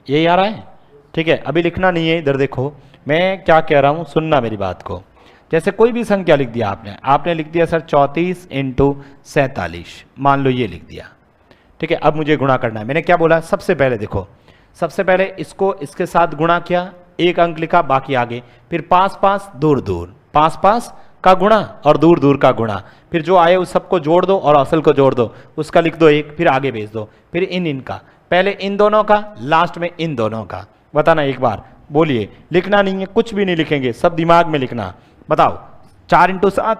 यही आ रहा है, ठीक है। अभी लिखना नहीं है, इधर देखो मैं क्या कह रहा हूँ, सुनना मेरी बात को। जैसे कोई भी संख्या लिख दिया आपने लिख दिया सर 34 इंटू 47, मान लो ये लिख दिया, ठीक है। अब मुझे गुणा करना है, मैंने क्या बोला, सबसे पहले देखो, सबसे पहले इसको इसके साथ गुणा किया, एक अंक लिखा, बाकी आगे, फिर पास पास दूर दूर, पास पास का गुणा और दूर दूर का गुणा, फिर जो आए उस सबको जोड़ दो और असल को जोड़ दो, उसका लिख दो 1, फिर आगे भेज दो, फिर इनका, पहले इन दोनों का, लास्ट में इन दोनों का। बताना एक बार, बोलिए, लिखना नहीं है, कुछ भी नहीं लिखेंगे, सब दिमाग में लिखना। बताओ 4 इंटू 7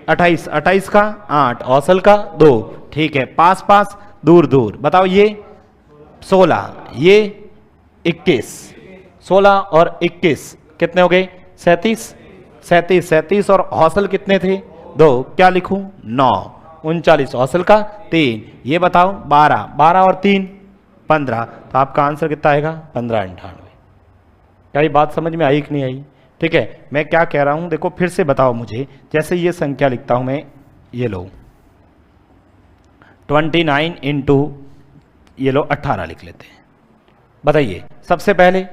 28, 28 का 8, औसल का 2, ठीक है, पास पास दूर दूर, बताओ ये 16, ये 21, 16 और 21 कितने हो गए 37, 37, 37 और हौसल कितने थे 2, क्या लिखूं 9, 39 हौसल का 3, ये बताओ 12, 12 और 3 15, तो आपका आंसर कितना आएगा 1598। क्या ये बात समझ में आई कि नहीं आई, ठीक है। मैं क्या कह रहा हूं, देखो फिर से बताओ मुझे, जैसे ये संख्या लिखता हूं मैं, ये लो 29 इंटू ये लो 18 लिख लेते हैं। बताइए सबसे पहले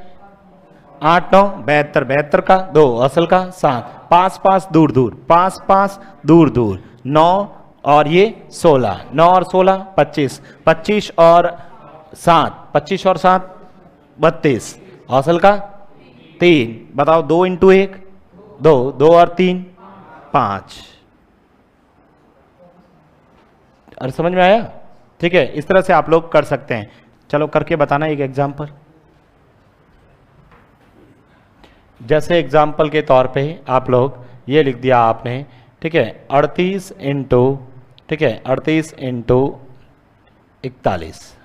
8 9 72, 72 का 2, असल का 7, पास पास दूर दूर, पास पास दूर दूर, 9 और ये 16, 9 और 16 25, 25 और 7, 25 और 7 32, असल का 3, बताओ 2 इंटू 1 2, 2 और 3 5। और समझ में आया, ठीक है। इस तरह से आप लोग कर सकते हैं। चलो करके बताना एक एग्जाम्पल। जैसे एग्जाम्पल के तौर पे आप लोग ये लिख दिया आपने, ठीक है, 38 इंटू, ठीक है, 38 इंटू 41,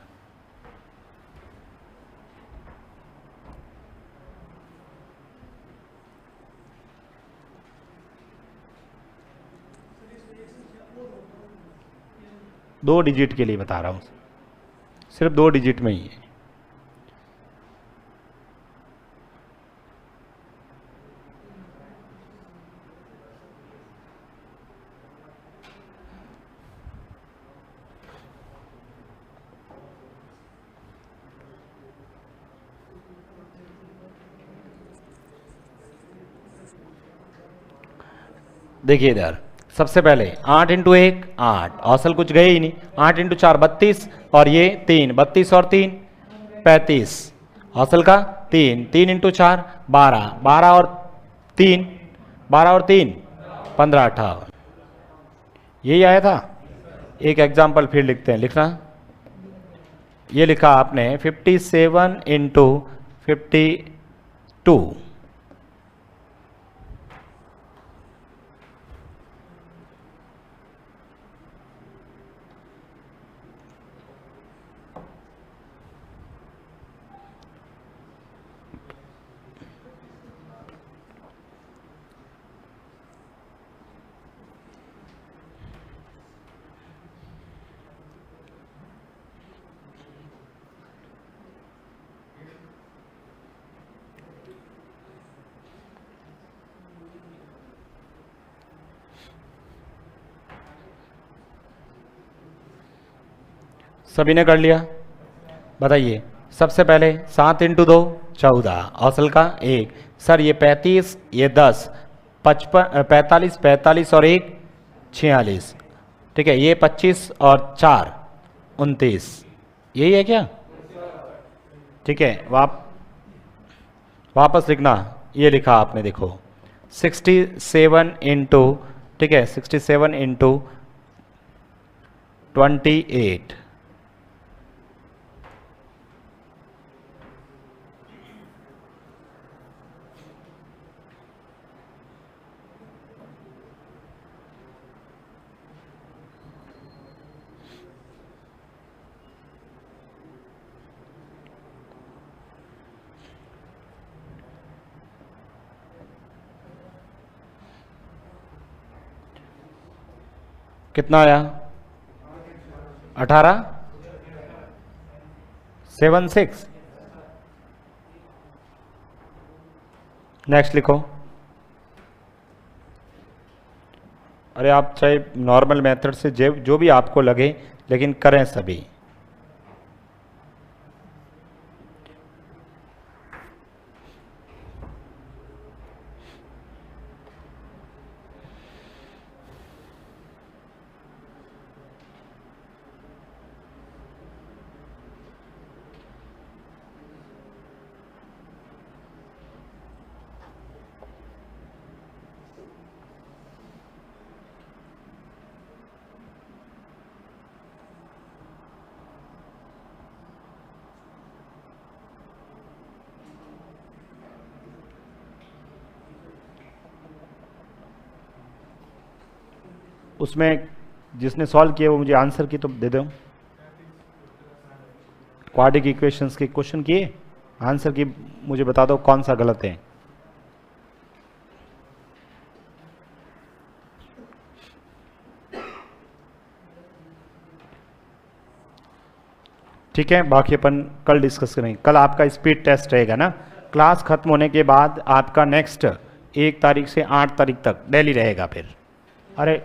दो डिजिट के लिए बता रहा हूं, सिर्फ 2 डिजिट में ही है। देखिए इधर सबसे पहले 8 इंटू 1 8, औसल कुछ गए ही नहीं, 8 इंटू 4 32 और ये 3, 32 और 3 35, औसल का 3, 3 इंटू 4 12, 12 और 3 15 58, यही आया था। एक एग्जाम्पल फिर लिखते हैं, लिखना। ये लिखा आपने 57 इंटू 52। सभी ने कर लिया? बताइए। सबसे पहले 7 इंटू 2 14, औसल का 1। सर ये 35, ये 10, 55, 45, 45 और 1 46। ठीक है, ये 25 और 4 29। यही है क्या? ठीक है, वापस लिखना। ये लिखा आपने, देखो 67 इंटू, ठीक है, 67 इंटू 28। कितना आया? 18 76। नेक्स्ट लिखो। अरे आप चाहे नॉर्मल मेथड से जो भी आपको लगे, लेकिन करें सभी। उसमें जिसने सॉल्व किया वो मुझे आंसर की तो दे दो। क्वाड्रेटिक इक्वेशंस के क्वेश्चन किए, आंसर की मुझे बता दो कौन सा गलत है। ठीक है, बाकी अपन कल डिस्कस करेंगे। कल आपका स्पीड टेस्ट रहेगा ना, क्लास खत्म होने के बाद आपका नेक्स्ट 1 तारीख से 8 तारीख तक डेली रहेगा फिर। अरे